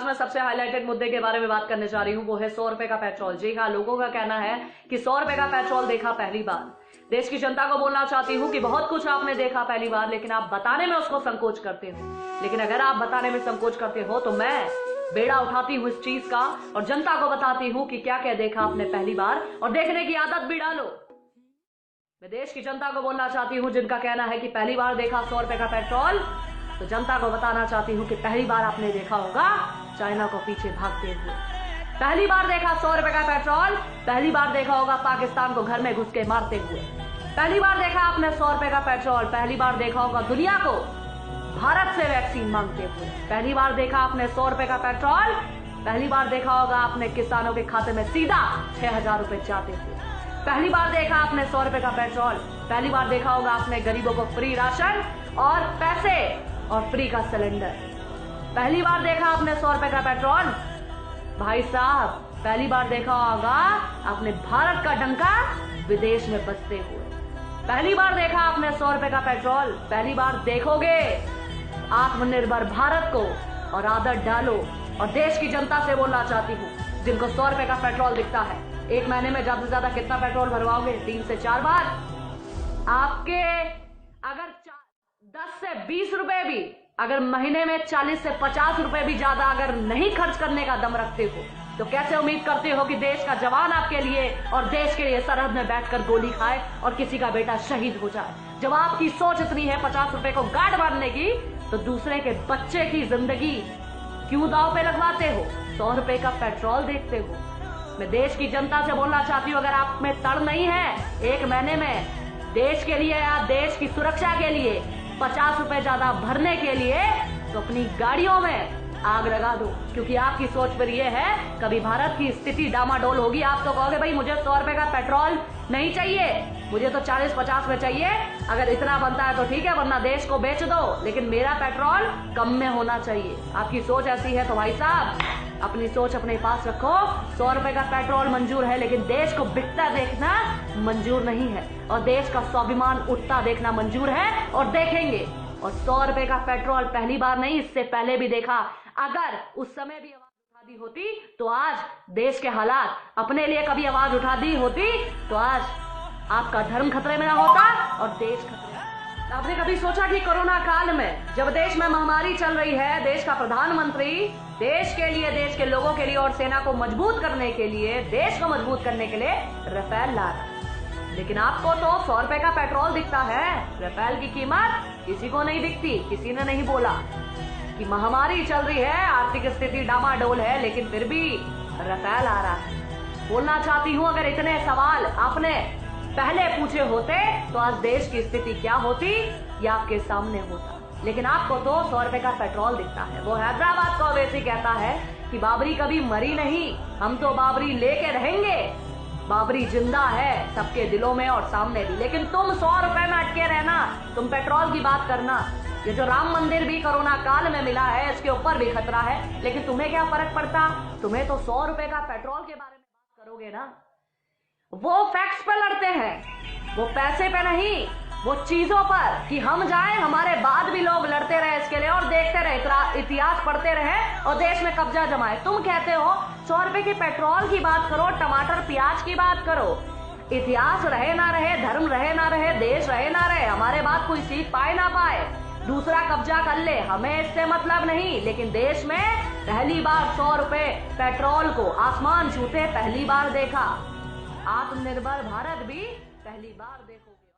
मैं सबसे हाईलाइटेड मुद्दे के बारे में बात करने जा रही हूँ, वो है 100 रुपए का पेट्रोल। जी हाँ, लोगों का कहना है कि 100 रुपए का पेट्रोल देखा पहली बार। देश की जनता को बोलना चाहती हूँ कि बहुत कुछ आपने देखा पहली बार, लेकिन आप बताने में उसको संकोच करते हो। लेकिन अगर आप बताने में संकोच करते हो तो मैं बेड़ा उठाती हूँ इस चीज का और जनता को बताती हूँ कि क्या क्या देखा आपने पहली बार, और देखने की आदत भी डालो। मैं देश की जनता को बोलना चाहती हूँ जिनका कहना है कि पहली बार देखा 100 रुपए का पेट्रोल, तो जनता को बताना चाहती हूँ कि पहली बार आपने देखा होगा चाइना को पीछे भागते हुए। पहली बार देखा 100 रुपए का पेट्रोल, पहली बार देखा होगा पाकिस्तान को घर में घुस के मारते हुए। पहली बार देखा आपने 100 रुपए का पेट्रोल, पहली बार देखा होगा दुनिया को भारत से वैक्सीन मांगते हुए। पहली बार देखा आपने 100 रुपए का पेट्रोल, पहली बार देखा होगा आपने किसानों के खाते में सीधा 6,000 रुपए जाते हुए। पहली बार देखा आपने 100 रुपए का पेट्रोल, पहली बार देखा होगा आपने गरीबों को फ्री राशन और पैसे और फ्री का सिलेंडर। पहली बार देखा आपने 100 रुपए का पेट्रोल, भाई साहब पहली बार देखा होगा आपने भारत का डंका विदेश में बजते हुए। पहली बार देखा आपने 100 रुपए का पेट्रोल, पहली बार देखोगे आत्मनिर्भर भारत को और आदत डालो। और देश की जनता से बोलना चाहती हूँ जिनको 100 रुपए का पेट्रोल दिखता है, एक महीने में ज्यादा से ज्यादा कितना पेट्रोल भरवाओगे? 3 से 4 बार। आपके अगर 10 से 20 रुपए भी, अगर महीने में 40 से 50 रुपए भी ज्यादा अगर नहीं खर्च करने का दम रखते हो, तो कैसे उम्मीद करते हो कि देश का जवान आपके लिए और देश के लिए सरहद में बैठकर गोली खाए और किसी का बेटा शहीद हो जाए? जब आपकी सोच इतनी है 50 रुपए को गार्ड मारने की, तो दूसरे के बच्चे की जिंदगी क्यों दांव पे लगवाते हो? 100 रुपए का पेट्रोल देखते हो। मैं देश की जनता से बोलना चाहती हूँ, अगर आप में तड़ नहीं है एक महीने में देश के लिए या देश की सुरक्षा के लिए 50 रुपए ज्यादा भरने के लिए, तो अपनी गाड़ियों में आग लगा दो। क्योंकि आपकी सोच पर यह है कभी भारत की स्थिति डामाडोल होगी, आप तो कहोगे भाई मुझे 100 रुपए का पेट्रोल नहीं चाहिए, मुझे तो 40-50 में चाहिए। अगर इतना बनता है तो ठीक है, वरना देश को बेच दो, लेकिन मेरा पेट्रोल कम में होना चाहिए। आपकी सोच ऐसी है तो भाई साहब अपनी सोच अपने पास रखो। 100 रुपए का पेट्रोल मंजूर है, लेकिन देश को बिकता देखना मंजूर नहीं है, और देश का स्वाभिमान उठता देखना मंजूर है और देखेंगे। और 100 रुपए का पेट्रोल पहली बार नहीं, इससे पहले भी देखा। अगर उस समय भी आवाज उठा दी होती तो आज देश के हालात, अपने लिए कभी आवाज उठा दी होती तो आज आपका धर्म खतरे में ना होता और देश खतरे में। आपने कभी सोचा कि कोरोना काल में जब देश में महामारी चल रही है, देश का प्रधानमंत्री देश के लिए, देश के लोगों के लिए और सेना को मजबूत करने के लिए, देश को मजबूत करने के लिए राफेल ला रहा, लेकिन आपको तो 100 रुपए का पेट्रोल दिखता है। राफेल की कीमत किसी को नहीं दिखती। किसी ने नहीं बोला कि महामारी चल रही है, आर्थिक स्थिति डामाडोल है, लेकिन फिर भी राफेल आ रहा है। बोलना चाहती हूँ, अगर इतने सवाल आपने पहले पूछे होते तो आज देश की स्थिति क्या होती या आपके सामने होता। लेकिन आपको तो 100 रुपए का पेट्रोल दिखता है। वो हैदराबाद को वैसे कहता है कि बाबरी कभी मरी नहीं, हम तो बाबरी लेके रहेंगे। बाबरी जिंदा है सबके दिलों में और सामने भी। लेकिन तुम 100 रुपए में अटके रहना, तुम पेट्रोल की बात करना। ये जो राम मंदिर भी कोरोना काल में मिला है, इसके ऊपर भी खतरा है, लेकिन तुम्हें क्या फर्क पड़ता? तुम्हें तो 100 रुपए का पेट्रोल के बारे में बात करोगे ना। वो फैक्ट्स पे लड़ते हैं, वो पैसे पे नहीं, वो चीजों पर कि हम जाएं, हमारे बाद भी लोग लड़ते रहे इसके लिए और देखते रहे, इतिहास पढ़ते रहे और देश में कब्जा जमाए। तुम कहते हो 100 रुपए के पेट्रोल की बात करो, टमाटर प्याज की बात करो। इतिहास रहे ना रहे, धर्म रहे ना रहे, देश रहे ना रहे, हमारे बाद कोई सीख पाए ना पाए, दूसरा कब्जा कर ले, हमें इससे मतलब नहीं। लेकिन देश में पहली बार 100 रुपए पेट्रोल को आसमान छूते पहली बार देखा। आत्मनिर्भर भारत भी पहली बार देखोगे।